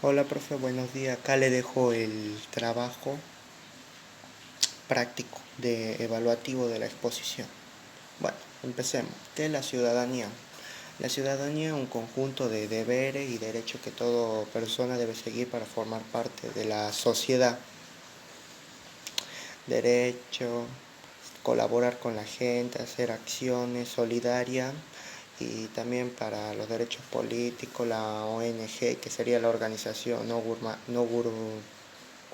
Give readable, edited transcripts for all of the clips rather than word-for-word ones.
Hola, profe, buenos días. Acá le dejo el trabajo práctico de evaluativo de la exposición. Bueno, empecemos. ¿Qué es la ciudadanía? La ciudadanía es un conjunto de deberes y derechos que toda persona debe seguir para formar parte de la sociedad. Derecho, colaborar con la gente, hacer acciones solidarias y también para los derechos políticos, la ONG, que sería la organización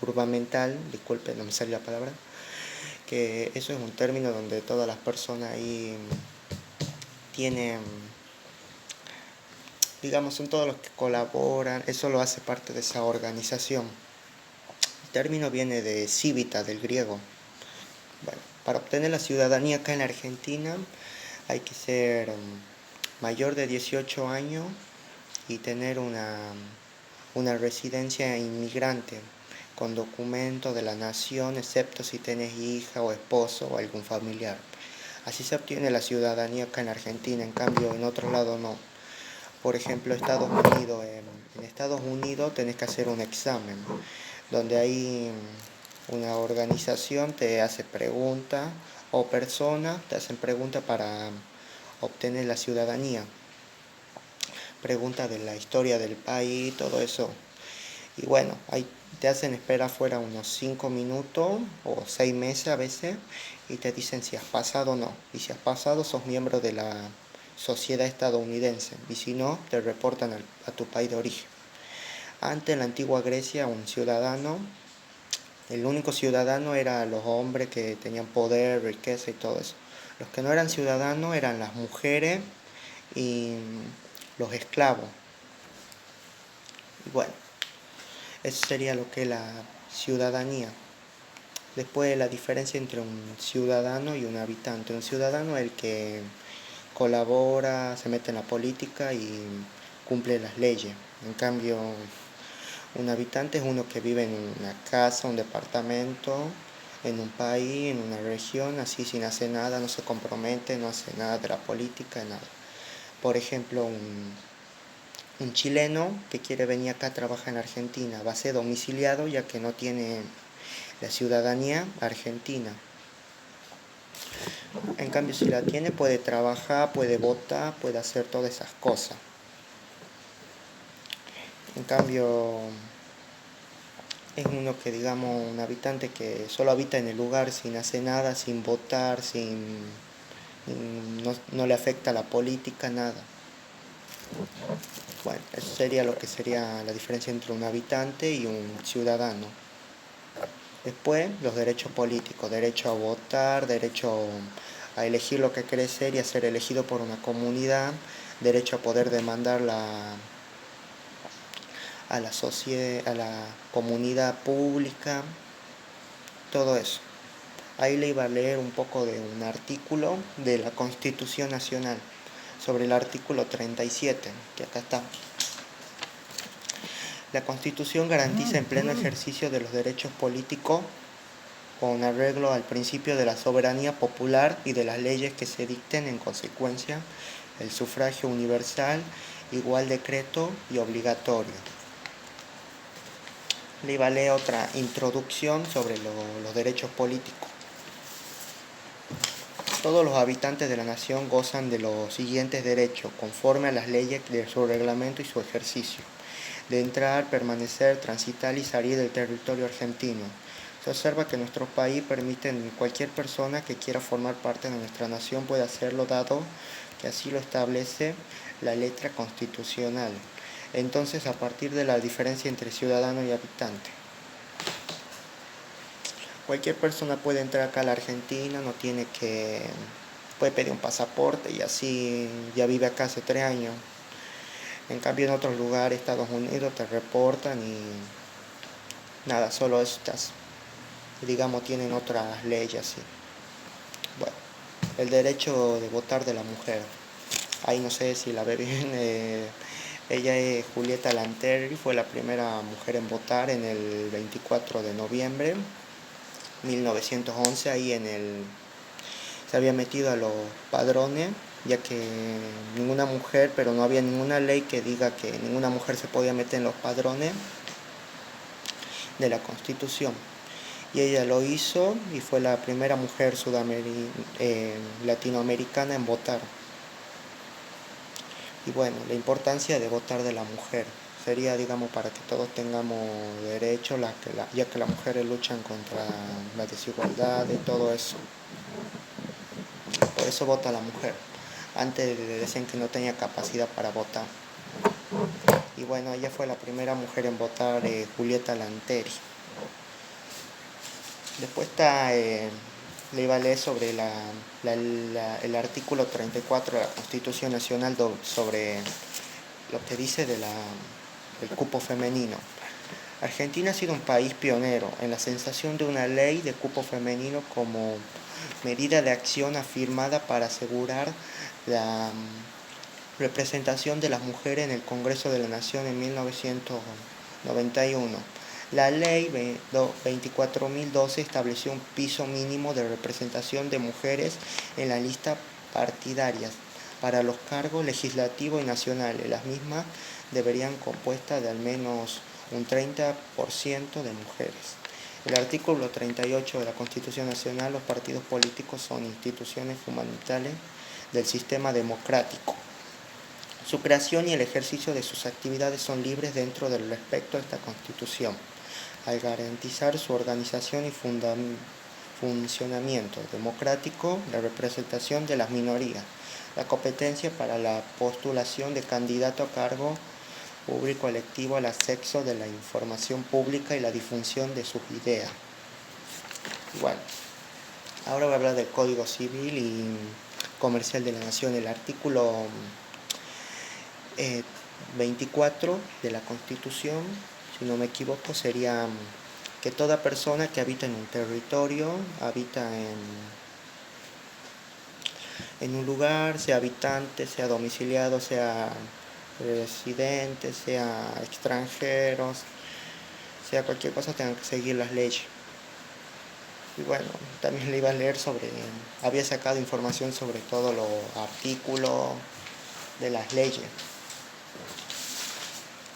gubernamental, disculpe, no me sale la palabra, que eso es un término donde todas las personas ahí tienen, digamos, son todos los que colaboran, eso lo hace parte de esa organización. El término viene de civita, del griego. Bueno, para obtener la ciudadanía acá en la Argentina hay que ser mayor de 18 años y tener una residencia inmigrante con documento de la nación, excepto si tenés hija o esposo o algún familiar. Así se obtiene la ciudadanía acá en Argentina, en cambio en otro lado no. Por ejemplo, Estados Unidos, en Estados Unidos tenés que hacer un examen, donde hay una organización te hace preguntas o personas te hacen preguntas para obtener la ciudadanía. Preguntas de la historia del país, todo eso. Y bueno, ahí te hacen esperar afuera unos 5 minutos o 6 meses a veces y te dicen si has pasado o no. Y si has pasado, sos miembro de la sociedad estadounidense. Y si no, te reportan a tu país de origen. Antes, en la antigua Grecia, un ciudadano, el único ciudadano eran los hombres que tenían poder, riqueza y todo eso. Los que no eran ciudadanos eran las mujeres y los esclavos. Y bueno, eso sería lo que es la ciudadanía. Después la diferencia entre un ciudadano y un habitante. Un ciudadano es el que colabora, se mete en la política y cumple las leyes. En cambio, un habitante es uno que vive en una casa, un departamento, en un país, en una región, así sin hacer nada, no se compromete, no hace nada de la política, nada. Por ejemplo, un chileno que quiere venir acá a trabajar en Argentina va a ser domiciliado ya que no tiene la ciudadanía argentina. En cambio, si la tiene, puede trabajar, puede votar, puede hacer todas esas cosas. En cambio, es uno que, digamos, un habitante que solo habita en el lugar sin hacer nada, sin votar, no le afecta la política, nada. Bueno, eso sería lo que sería la diferencia entre un habitante y un ciudadano. Después, los derechos políticos, derecho a votar, derecho a elegir lo que quiere ser y a ser elegido por una comunidad, derecho a poder demandar a la sociedad, a la comunidad pública, todo eso. Ahí le iba a leer un poco de un artículo de la Constitución Nacional sobre el artículo 37, que acá está. La Constitución garantiza en pleno ejercicio de los derechos políticos con arreglo al principio de la soberanía popular y de las leyes que se dicten en consecuencia, el sufragio universal, igual decreto y obligatorio. Le iba a leer otra introducción sobre los derechos políticos. Todos los habitantes de la nación gozan de los siguientes derechos, conforme a las leyes de su reglamento y su ejercicio: de entrar, permanecer, transitar y salir del territorio argentino. Se observa que nuestro país permite que cualquier persona que quiera formar parte de nuestra nación pueda hacerlo, dado que así lo establece la letra constitucional. Entonces, a partir de la diferencia entre ciudadano y habitante, cualquier persona puede entrar acá a la Argentina, puede pedir un pasaporte y así ya vive acá hace 3 años. En cambio, en otros lugares, Estados Unidos, te reportan y nada, solo estas, digamos, tienen otras leyes así. Bueno, el derecho de votar de la mujer. Ahí no sé si la ve bien. Ella es Julieta Lanteri, fue la primera mujer en votar en el 24 de noviembre 1911. Se había metido a los padrones ya que ninguna mujer, pero no había ninguna ley que diga que ninguna mujer se podía meter en los padrones de la Constitución. Y ella lo hizo y fue la primera mujer latinoamericana en votar. Y bueno, la importancia de votar de la mujer sería, digamos, para que todos tengamos derecho, ya que las mujeres luchan contra la desigualdad y todo eso. Por eso vota la mujer. Antes le decían que no tenía capacidad para votar. Y bueno, ella fue la primera mujer en votar, Julieta Lanteri. Después le iba a leer sobre el artículo 34 de la Constitución Nacional sobre lo que dice del cupo femenino. Argentina ha sido un país pionero en la sensación de una ley de cupo femenino como medida de acción afirmada para asegurar la representación de las mujeres en el Congreso de la Nación en 1991. La ley 24.012 estableció un piso mínimo de representación de mujeres en la lista partidarias para los cargos legislativos y nacionales. Las mismas deberían compuestas de al menos un 30% de mujeres. El artículo 38 de la Constitución Nacional: los partidos políticos son instituciones fundamentales del sistema democrático. Su creación y el ejercicio de sus actividades son libres dentro del respeto a esta Constitución, al garantizar su organización y funcionamiento democrático, la representación de las minorías, la competencia para la postulación de candidato a cargo público electivo, el acceso de la información pública y la difusión de sus ideas. Bueno, ahora voy a hablar del Código Civil y Comercial de la Nación. El artículo 24 de la Constitución, si no me equivoco, sería que toda persona que habita en un territorio, habita en un lugar, sea habitante, sea domiciliado, sea residente, sea extranjeros, sea cualquier cosa, tengan que seguir las leyes. Y bueno, también le iba a leer había sacado información sobre todos los artículos de las leyes.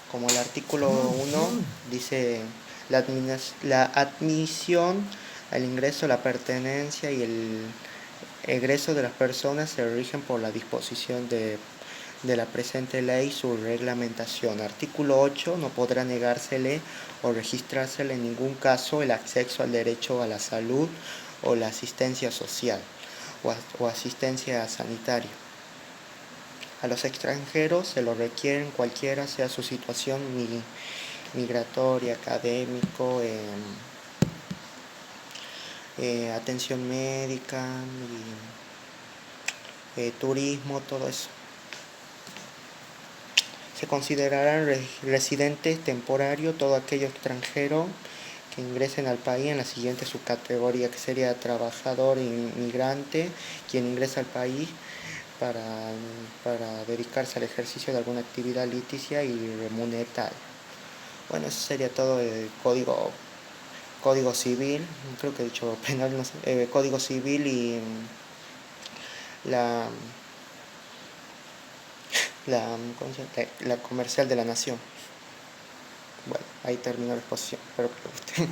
Como el artículo 1 dice, la admisión al ingreso, la pertenencia y el egreso de las personas se rigen por la disposición de la presente ley y su reglamentación. Artículo 8. No podrá negársele o registrársele en ningún caso el acceso al derecho a la salud o la asistencia social o asistencia sanitaria. A los extranjeros se lo requieren cualquiera sea su situación migratoria, académico, atención médica, turismo, todo eso. Se considerarán residentes temporarios todo aquello extranjero que ingresen al país en la siguiente subcategoría, que sería trabajador inmigrante, quien ingresa al país para dedicarse al ejercicio de alguna actividad liticia y remuneraria. Bueno, eso sería todo el código civil, creo que he dicho penal, no sé, código civil y la comercial de la nación. Bueno, ahí terminó la exposición, espero que les guste.